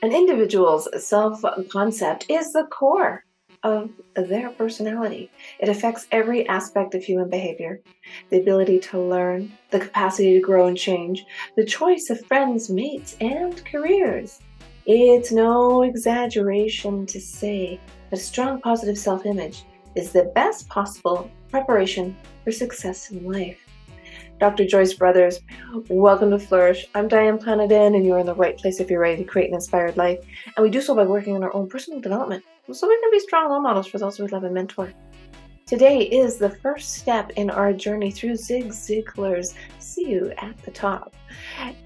An individual's self-concept is the core of their personality. It affects every aspect of human behavior. The ability to learn, the capacity to grow and change, the choice of friends, mates, and careers. It's no exaggeration to say that a strong positive self-image is the best possible preparation for success in life. Dr. Joyce Brothers, welcome to Flourish. I'm Diane Planidin, and you're in the right place if you're ready to create an inspired life. And we do so by working on our own personal development, so we can be strong role models for those we love and mentor. Today is the first step in our journey through Zig Ziglar's See You at the Top.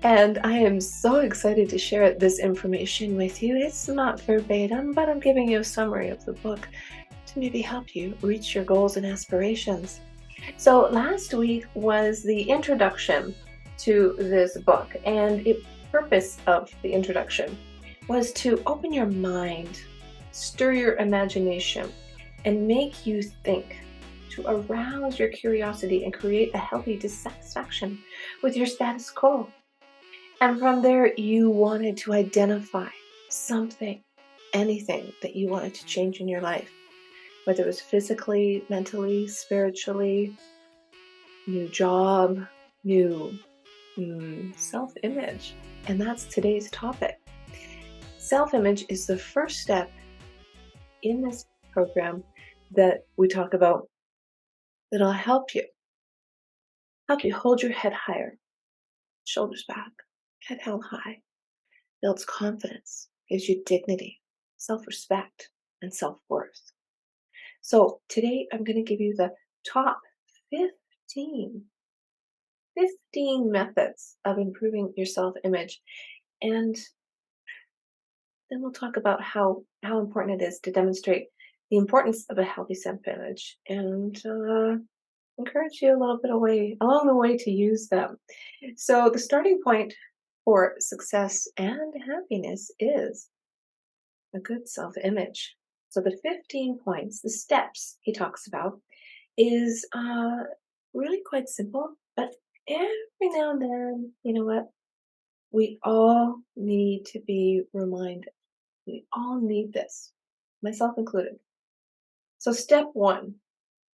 And I am so excited to share this information with you. It's not verbatim, but I'm giving you a summary of the book to maybe help you reach your goals and aspirations. So last week was the introduction to this book, and the purpose of the introduction was to open your mind, stir your imagination, and make you think, to arouse your curiosity and create a healthy dissatisfaction with your status quo. And from there, you wanted to identify something, anything that you wanted to change in your life, whether it was physically, mentally, spiritually, new job, new self-image. And that's today's topic. Self-image is the first step in this program that we talk about that'll help you hold your head higher, shoulders back, head held high, builds confidence, gives you dignity, self-respect, and self-worth. So today I'm going to give you the top 15 methods of improving your self-image. And then we'll talk about how important it is to demonstrate the importance of a healthy self-image and encourage you a little bit along the way to use them. So the starting point for success and happiness is a good self-image. So the 15 points, the steps he talks about, is really quite simple, but every now and then, you know what? We all need to be reminded. We all need this, myself included. So step 1,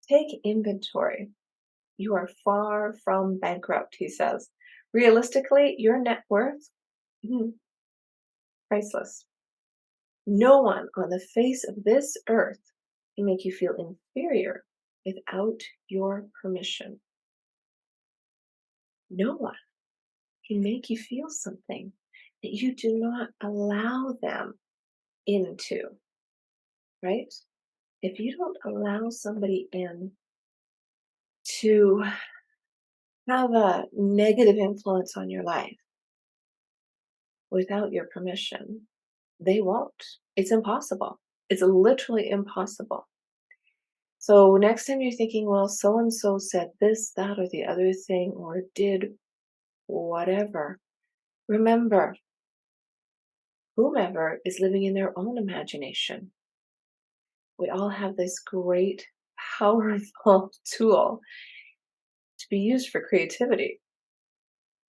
take inventory. You are far from bankrupt, he says. Realistically, your net worth, priceless. No one on the face of this earth can make you feel inferior without your permission. No one can make you feel something that you do not allow them into, right? If you don't allow somebody in to have a negative influence on your life without your permission, they won't. It's impossible. It's literally impossible. So next time you're thinking, well, so-and-so said this, that, or the other thing, or did whatever, remember, whomever is living in their own imagination. We all have this great, powerful tool to be used for creativity.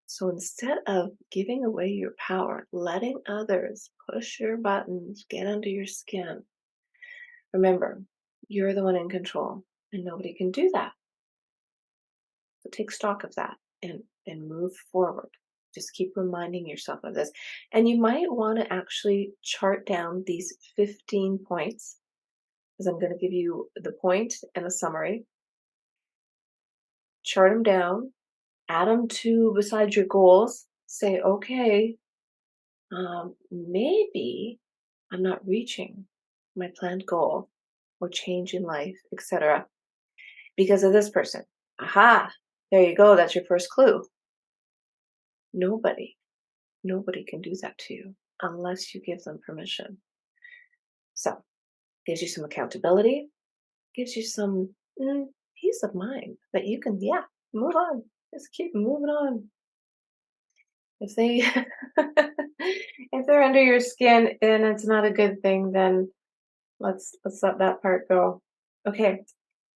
So instead of giving away your power, letting others push your buttons, get under your skin, remember, you're the one in control and nobody can do that. So take stock of that and move forward. Just keep reminding yourself of this. And you might want to actually chart down these 15 points, because I'm going to give you the point and a summary. Chart them down, add them to beside your goals. Say, okay, maybe I'm not reaching my planned goal or change in life, etc. because of this person. Aha, there you go. That's your first clue. Nobody can do that to you unless you give them permission. So, gives you some accountability, gives you some peace of mind that you can, move on. Just keep moving on. If they if they're under your skin and it's not a good thing, then let's let that part go. Okay.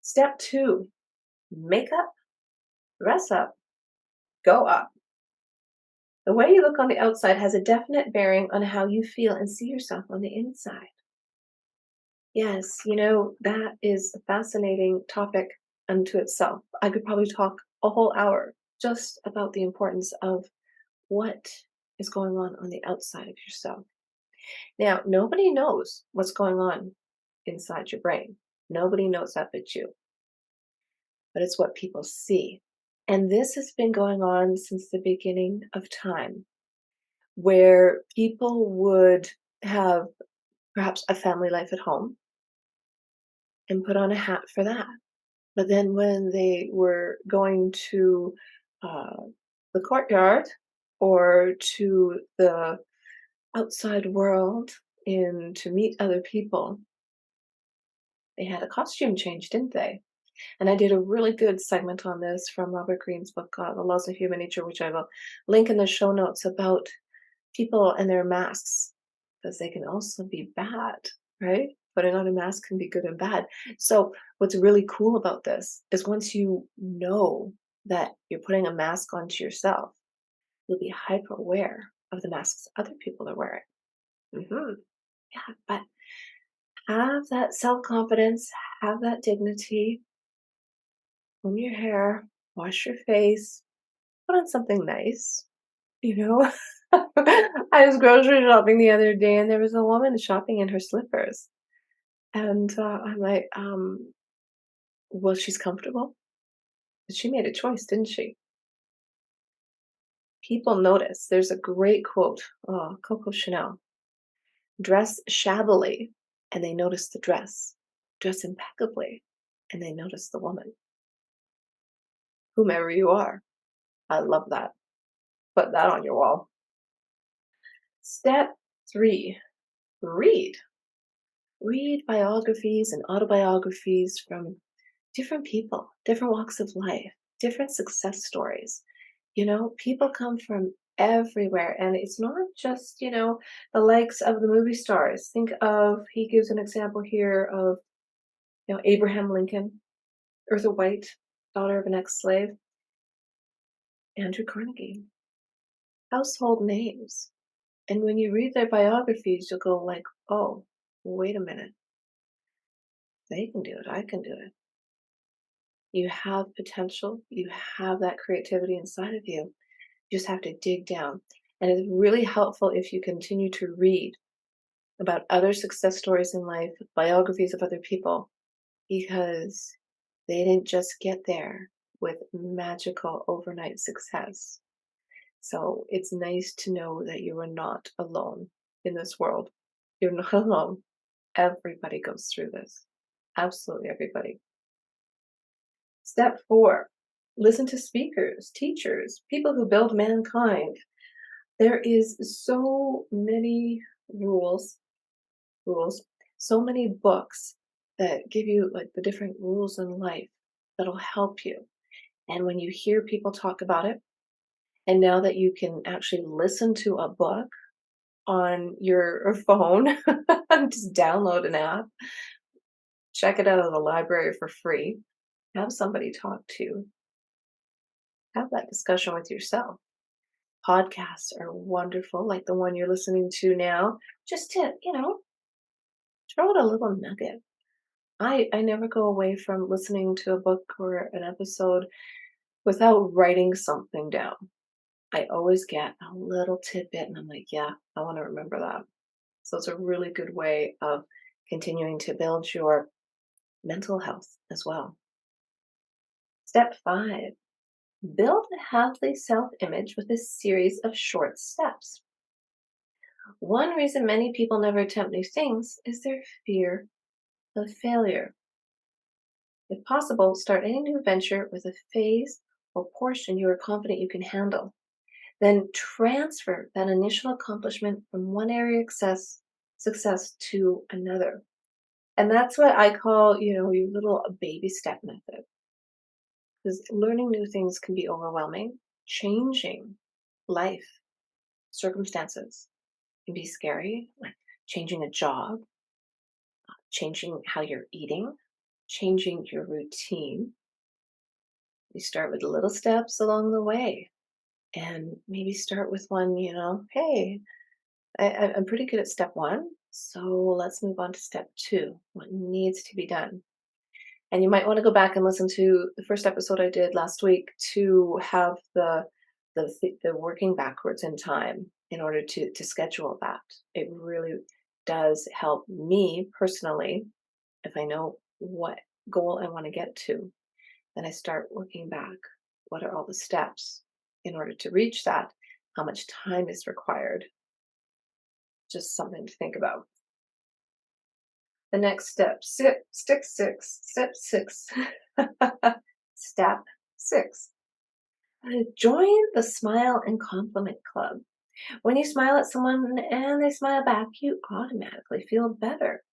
Step 2, make up, dress up, go up. The way you look on the outside has a definite bearing on how you feel and see yourself on the inside. Yes, that is a fascinating topic unto itself. I could probably talk a whole hour just about the importance of what is going on the outside of yourself. Now, nobody knows what's going on inside your brain. Nobody knows that but you, but it's what people see. And this has been going on since the beginning of time, where people would have perhaps a family life at home and put on a hat for that. But then when they were going to uh, the courtyard or to the outside world and to meet other people, they had a costume change, didn't they? And I did a really good segment on this from Robert Greene's book, The Laws of Human Nature, which I will link in the show notes, about people and their masks, because they can also be bad, right? Putting on a mask can be good and bad. So, what's really cool about this is once you know that you're putting a mask onto yourself, you'll be hyper aware of the masks other people are wearing. hmm Yeah, but have that self confidence, have that dignity, comb your hair, wash your face, put on something nice, you know? I was grocery shopping the other day and there was a woman shopping in her slippers. And I'm like, well, she's comfortable. But she made a choice, didn't she? People notice. There's a great quote, Coco Chanel: dress shabbily, and they notice the dress. Dress impeccably, and they notice the woman. Whomever you are. I love that. Put that on your wall. Step 3, read. Read biographies and autobiographies from different people, different walks of life, different success stories. People come from everywhere, and it's not just, the likes of the movie stars. Think of, he gives an example here of, Abraham Lincoln, Eartha White, daughter of an ex-slave, Andrew Carnegie, household names. And when you read their biographies, you'll go like, oh, wait a minute. They can do it. I can do it. You have potential. You have that creativity inside of you. You just have to dig down. And it's really helpful if you continue to read about other success stories in life, biographies of other people, because they didn't just get there with magical overnight success. So it's nice to know that you are not alone in this world. You're not alone. Everybody goes through this. Absolutely everybody. Step 4, listen to speakers, teachers, people who build mankind. There is so many rules, rules, so many books that give you like the different rules in life that'll help you. And when you hear people talk about it, and now that you can actually listen to a book on your phone, just download an app, check it out at the library for free, have somebody talk to you, have that discussion with yourself. Podcasts are wonderful, like the one you're listening to now, just to, throw out a little nugget. I never go away from listening to a book or an episode without writing something down. I always get a little tidbit and I'm like, yeah, I want to remember that. So it's a really good way of continuing to build your mental health as well. Step 5, build a healthy self image with a series of short steps. One reason many people never attempt new things is their fear of failure. If possible, start any new venture with a phase or portion you are confident you can handle. Then transfer that initial accomplishment from one area of success to another. And that's what I call, your little baby step method. Because learning new things can be overwhelming. Changing life circumstances can be scary, like changing a job, changing how you're eating, changing your routine. You start with little steps along the way. and maybe start with one, hey, I'm pretty good at step one, so let's move on to step two. What needs to be done? And you might want to go back and listen to the first episode I did last week to have the working backwards in time in order to schedule that. It really does help me personally if I know what goal I want to get to. Then I start working back. What are all the steps in order to reach that? How much time is required? Just something to think about. The next step, step six. Step six. Join the Smile and Compliment Club. When you smile at someone and they smile back, you automatically feel better.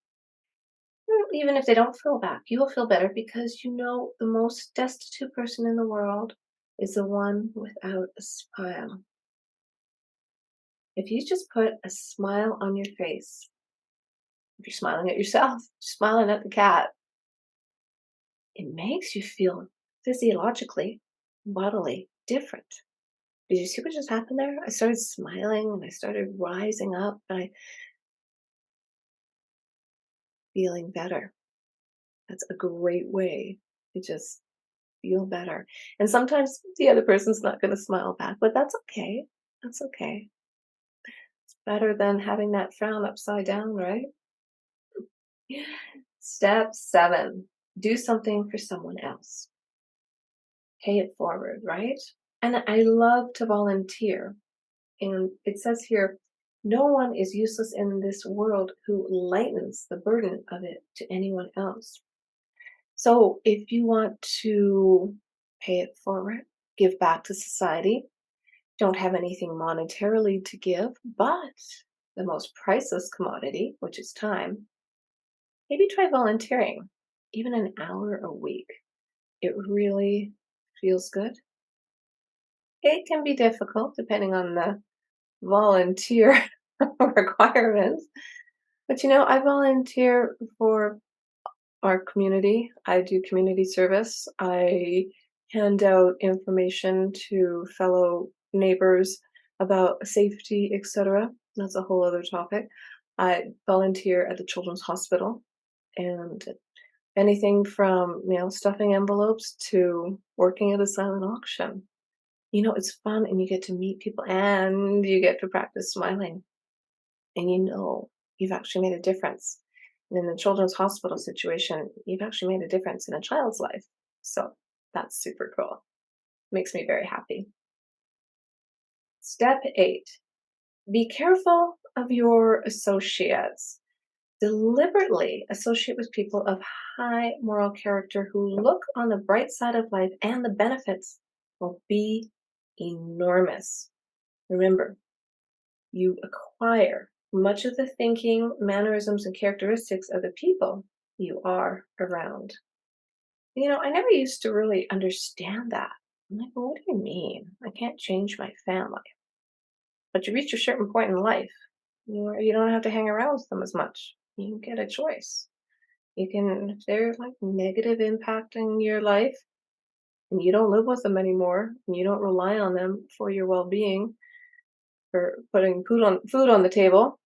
Even if they don't feel back, you will feel better because you know the most destitute person in the world is the one without a smile. If you just put a smile on your face, if you're smiling at yourself, smiling at the cat, it makes you feel physiologically, bodily different. Did you see what just happened there? I started smiling and I started rising up and I feeling better. That's a great way to just feel better. And sometimes the other person's not going to smile back, but that's okay. That's okay. It's better than having that frown upside down, right? Step seven, do something for someone else. Pay it forward, right? And I love to volunteer. And it says here, no one is useless in this world who lightens the burden of it to anyone else. So if you want to pay it forward, give back to society, don't have anything monetarily to give, but the most priceless commodity, which is time, maybe try volunteering, even an hour a week. It really feels good. It can be difficult depending on the volunteer requirements. But I volunteer for our community. I do community service. I hand out information to fellow neighbors about safety, etc. That's a whole other topic. I volunteer at the Children's Hospital and anything from stuffing envelopes to working at a silent auction. It's fun and you get to meet people and you get to practice smiling and you've actually made a difference. And in the children's hospital situation, you've actually made a difference in a child's life. So that's super cool. Makes me very happy. Step eight, be careful of your associates. Deliberately associate with people of high moral character who look on the bright side of life and the benefits will be enormous. Remember, you acquire much of the thinking, mannerisms, and characteristics of the people you are around. I never used to really understand that. I'm like, well, what do you mean? I can't change my family. But you reach a certain point in life where you don't have to hang around with them as much. You get a choice. You can, if they're like negative impacting your life and you don't live with them anymore and you don't rely on them for your well being, for putting food on the table,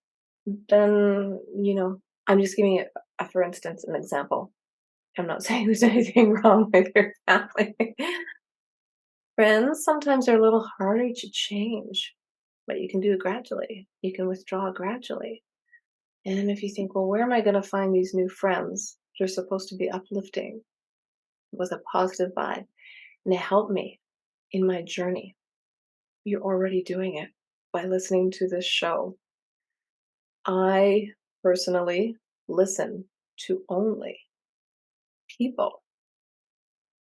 then, I'm just giving it, for instance, an example. I'm not saying there's anything wrong with your family. Friends sometimes are a little harder to change, but you can do it gradually. You can withdraw gradually. And if you think, well, where am I going to find these new friends? They're supposed to be uplifting with a positive vibe and to help me in my journey. You're already doing it by listening to this show. I personally listen to only people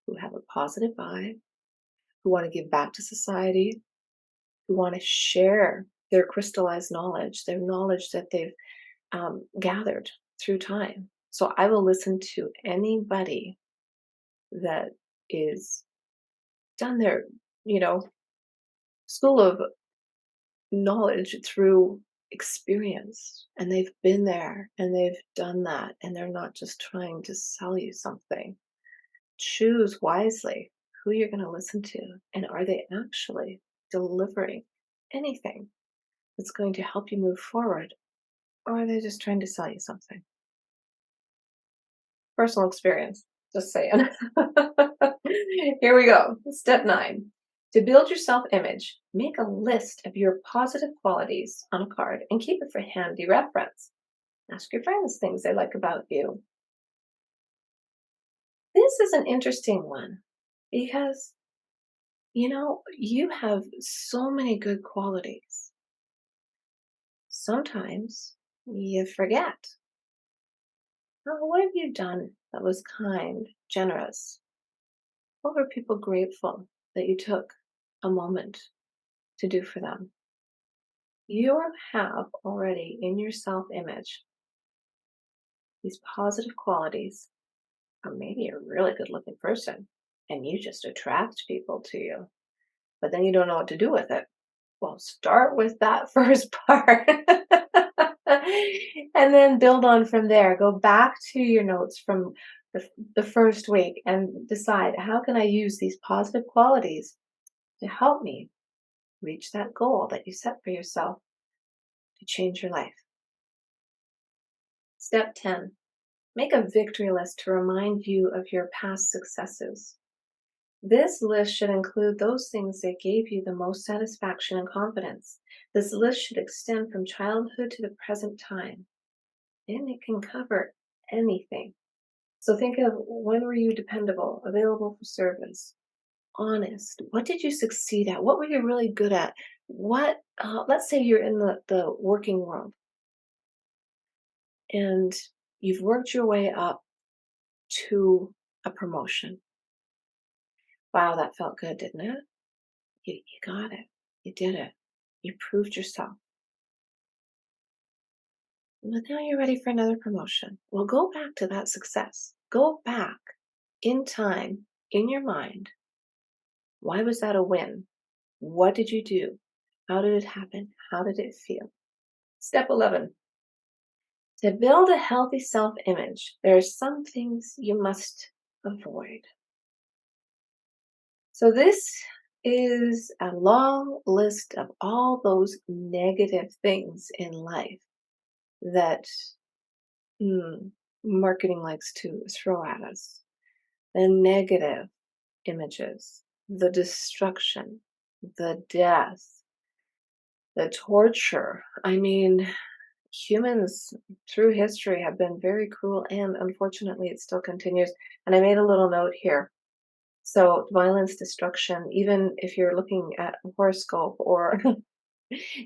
who have a positive vibe, who want to give back to society, who want to share their crystallized knowledge, their knowledge that they've gathered through time. So I will listen to anybody that is done their, school of knowledge through experience and they've been there and they've done that and they're not just trying to sell you something. Choose wisely who you're going to listen to and are they actually delivering anything that's going to help you move forward, or are they just trying to sell you something? Personal experience, just saying. Here we go. Step 9. To build your self image, make a list of your positive qualities on a card and keep it for handy reference. Ask your friends things they like about you. This is an interesting one because, you have so many good qualities. Sometimes you forget. Oh, what have you done that was kind, generous? What were people grateful that you took a moment to do for them? You have already in your self image these positive qualities, or maybe you're a really good looking person and you just attract people to you, but then you don't know what to do with it. Well, start with that first part and then build on from there. Go back to your notes from the first week and decide, how can I use these positive qualities to help me reach that goal that you set for yourself to change your life? Step 10. Make a victory list to remind you of your past successes. This list should include those things that gave you the most satisfaction and confidence. This list should extend from childhood to the present time, and it can cover anything. So think of, when were you dependable, available for service, honest? What did you succeed at? What were you really good at? Let's say you're in the working world and you've worked your way up to a promotion. Wow, that felt good, didn't it? You got it. You did it. You proved yourself. But now you're ready for another promotion. Well, go back to that success. Go back in time, in your mind. Why was that a win? What did you do? How did it happen? How did it feel? Step 11. To build a healthy self image, there are some things you must avoid. So, this is a long list of all those negative things in life that marketing likes to throw at us. The negative images, the destruction, the death, the torture. I mean, humans through history have been very cruel, and unfortunately, it still continues. And I made a little note here. So, violence, destruction, even if you're looking at a horoscope or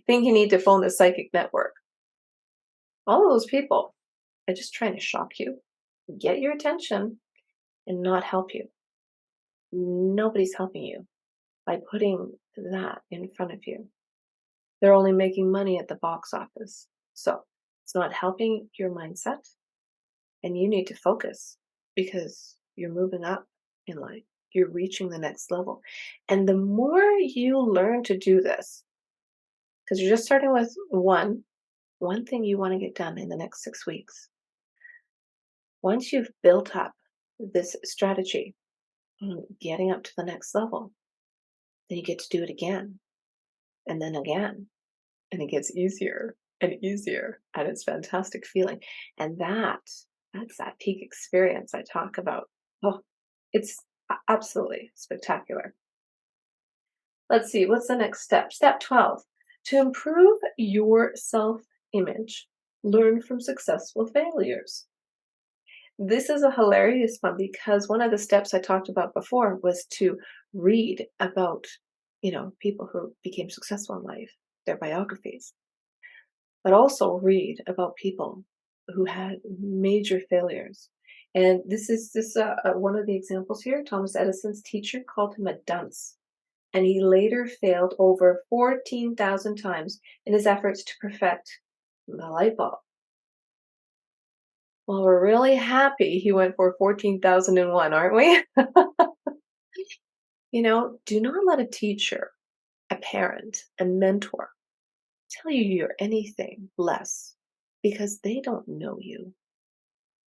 think you need to phone the psychic network, all of those people are just trying to shock you, get your attention, and not help you. Nobody's helping you by putting that in front of you. They're only making money at the box office. So it's not helping your mindset, and you need to focus because you're moving up in life. You're reaching the next level. And the more you learn to do this, because you're just starting with one thing you want to get done in the next 6 weeks. Once you've built up this strategy on getting up to the next level, then you get to do it again and then again. And it gets easier and easier. And it's fantastic feeling. And that's that peak experience I talk about. Oh, it's absolutely spectacular. Let's see, what's the next step? Step 12. To improve your self image, learn from successful failures. This is a hilarious one because one of the steps I talked about before was to read about, people who became successful in life, their biographies, but also read about people who had major failures. And this is one of the examples here. Thomas Edison's teacher called him a dunce, and he later failed over 14,000 times in his efforts to perfect the light bulb. Well, we're really happy he went for 14,001, aren't we? Do not let a teacher, a parent, a mentor tell you you're anything less because they don't know you.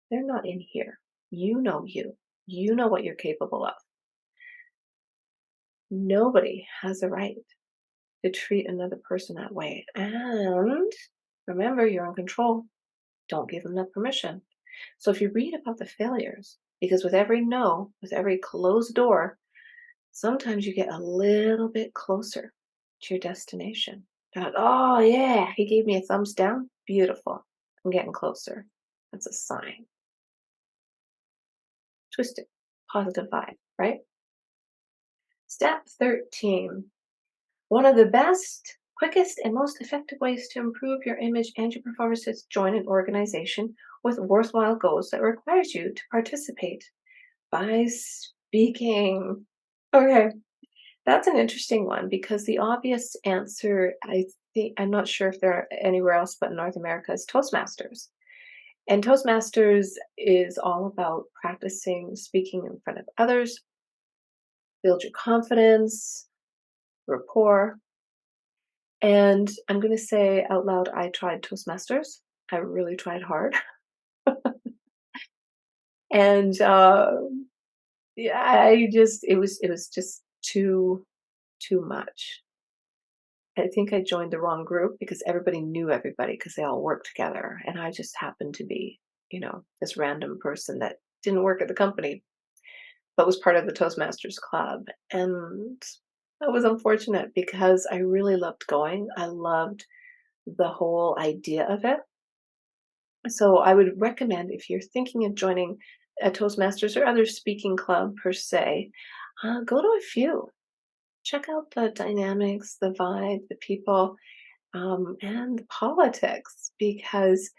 They're not in here. You know you. You know what you're capable of. Nobody has a right to treat another person that way. And remember, you're in control. Don't give them that permission. So if you read about the failures, because with every no, with every closed door, sometimes you get a little bit closer to your destination. They're like, oh, yeah, he gave me a thumbs down. Beautiful. I'm getting closer. That's a sign. Twist it. Positive vibe, right? Step 13. One of the best, quickest, and most effective ways to improve your image and your performance is join an organization with worthwhile goals that requires you to participate by speaking. Okay, that's an interesting one because the obvious answer, I think, I'm not sure if they're anywhere else but in North America, is Toastmasters. And Toastmasters is all about practicing speaking in front of others, build your confidence, rapport. And I'm going to say out loud, I tried Toastmasters. I really tried hard. And yeah, it was just too much. I think I joined the wrong group because everybody knew everybody because they all worked together. And I just happened to be, this random person that didn't work at the company, but was part of the Toastmasters club. And that was unfortunate because I really loved going. I loved the whole idea of it. So I would recommend if you're thinking of joining a Toastmasters or other speaking club per se, go to a few. Check out the dynamics, the vibe, the people, and the politics because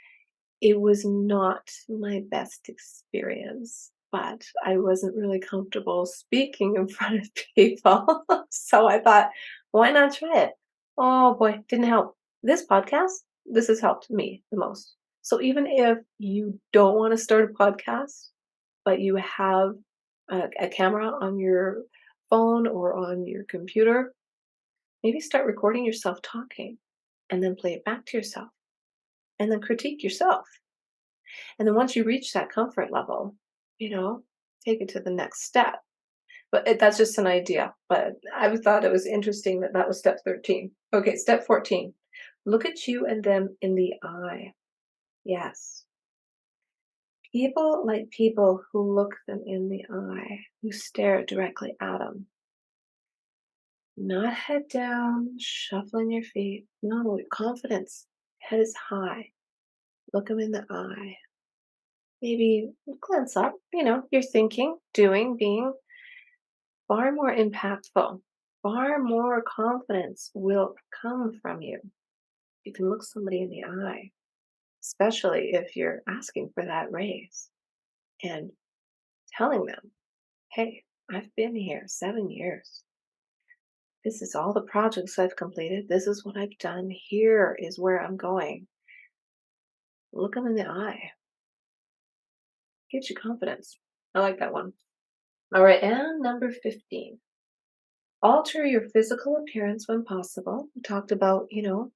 it was not my best experience. But I wasn't really comfortable speaking in front of people. So I thought, why not try it? Oh boy, didn't help. This podcast, this has helped me the most. So even if you don't want to start a podcast, but you have a camera on your phone or on your computer, maybe start recording yourself talking and then play it back to yourself and then critique yourself. And then once you reach that comfort level, you know, take it to the next step. But that's just an idea. But I thought it was interesting that that was step 13. Okay, step 14. Look at you and them in the eye. Yes. People like people who look them in the eye, who stare directly at them. Not head down, shuffling your feet. No, confidence. Head is high. Look them in the eye. Maybe glance up. You're thinking, doing, being far more impactful. Far more confidence will come from you. You can look somebody in the eye, especially if you're asking for that raise and telling them, hey, I've been here 7 years. This is all the projects I've completed. This is what I've done. Here is where I'm going. Look them in the eye. Gives you confidence. I like that one. All right, and number 15. Alter your physical appearance when possible. We talked about, getting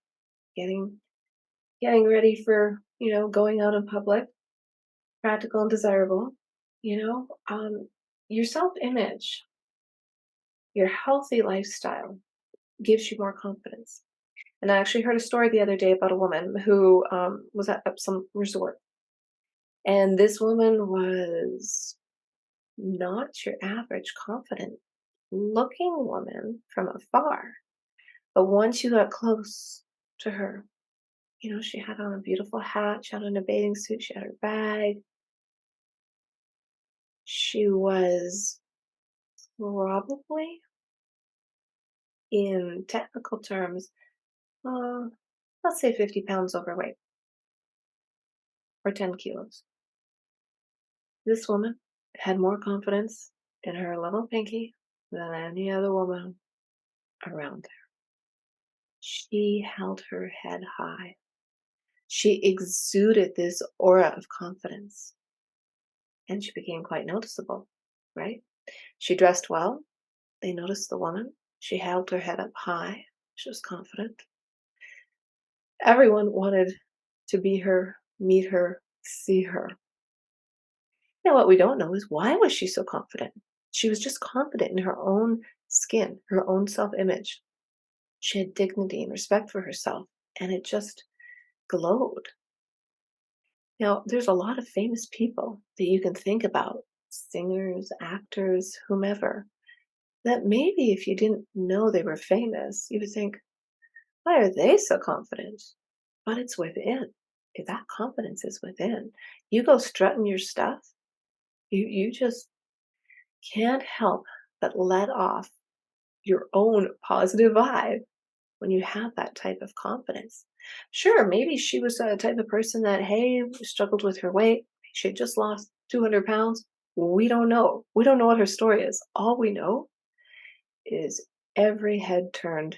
ready for, going out in public, practical and desirable. You know, um, your self-image, your healthy lifestyle gives you more confidence. And I actually heard a story the other day about a woman who was at some resort. And this woman was not your average confident looking woman from afar. But once you got close to her, she had on a beautiful hat, she had on a bathing suit, she had her bag. She was probably, in technical terms, uh, let's say 50 pounds overweight or 10 kilos. This woman had more confidence in her little pinky than any other woman around there. She held her head high. She exuded this aura of confidence and she became quite noticeable, right? She dressed well. They noticed the woman. She held her head up high. She was confident. Everyone wanted to be her, meet her, see her. What we don't know is why was she so confident? She was just confident in her own skin, her own self-image. She had dignity and respect for herself, and it just glowed. Now, there's a lot of famous people that you can think about, singers, actors, whomever, that maybe if you didn't know they were famous, you would think, why are they so confident? But it's within. If that confidence is within. You go strutting your stuff, you just can't help but let off your own positive vibe when you have that type of confidence. Sure, maybe she was a type of person that, hey, struggled with her weight. She had just lost 200 pounds. We don't know. We don't know what her story is. All we know is every head turned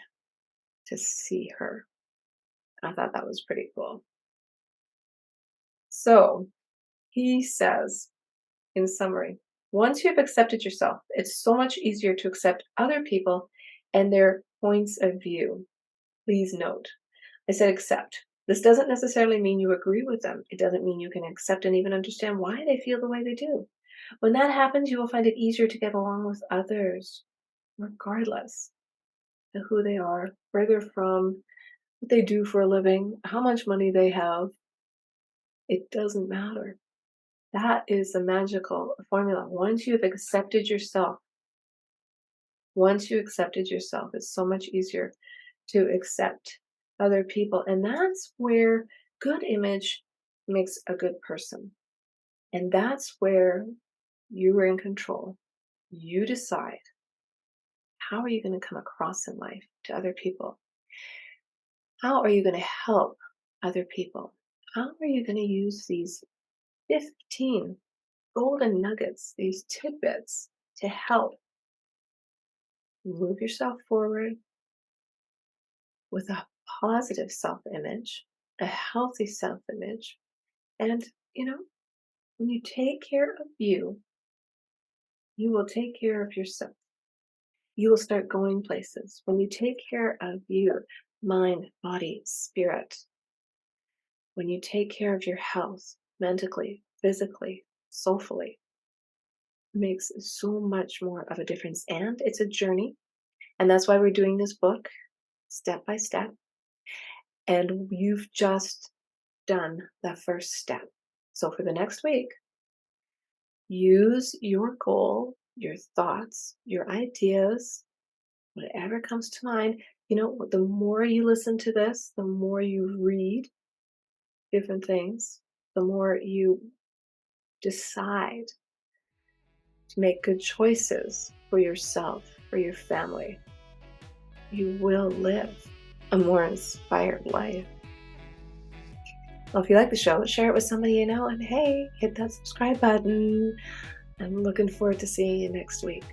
to see her. I thought that was pretty cool. So he says, in summary, once you have accepted yourself, it's so much easier to accept other people and their points of view. Please note, I said accept. This doesn't necessarily mean you agree with them. It doesn't mean you can accept and even understand why they feel the way they do. When that happens, you will find it easier to get along with others, regardless of who they are, where they're from, what they do for a living, how much money they have. It doesn't matter. That is the magical formula. Once you accepted yourself, it's so much easier to accept other people. And that's where good image makes a good person. And that's where you are in control. You decide, how are you going to come across in life to other people? How are you going to help other people? How are you going to use these 15 golden nuggets, these tidbits, to help move yourself forward with a positive self-image, a healthy self-image? And, you know, when you take care of you, you will take care of yourself. You will start going places. When you take care of your mind, body, spirit, when you take care of your health, mentally, physically, soulfully, it makes so much more of a difference. And it's a journey. And that's why we're doing this book step by step. And you've just done the first step. So for the next week, use your goal, your thoughts, your ideas, whatever comes to mind. You know, the more you listen to this, the more you read different things, the more you decide to make good choices for yourself, for your family, you will live a more inspired life. Well, if you like the show, share it with somebody you know, and hey, hit that subscribe button. I'm looking forward to seeing you next week.